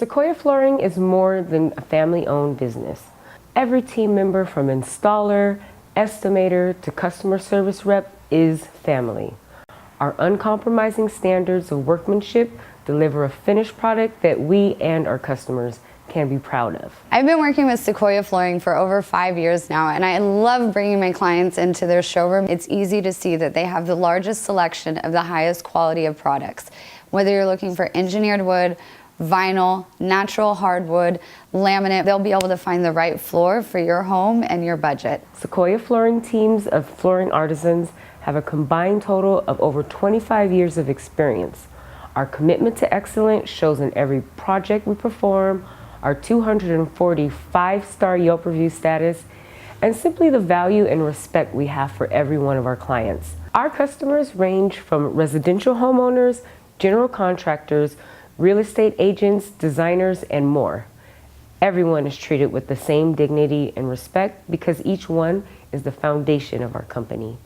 Sequoia Flooring is more than a family-owned business. Every team member from installer, estimator to customer service rep is family. Our uncompromising standards of workmanship deliver a finished product that we and our customers can be proud of. I've been working with Sequoia Flooring for over 5 years now, and I love bringing my clients into their showroom. It's easy to see that they have the largest selection of the highest quality of products. Whether you're looking for engineered wood, vinyl, natural hardwood, laminate, they'll be able to find the right floor for your home and your budget. Sequoia Flooring teams of flooring artisans have a combined total of over 25 years of experience. Our commitment to excellence shows in every project we perform, our 240 5-star Yelp review status, and simply the value and respect we have for every one of our clients. Our customers range from residential homeowners, general contractors, real estate agents, designers, and more. Everyone is treated with the same dignity and respect because each one is the foundation of our company.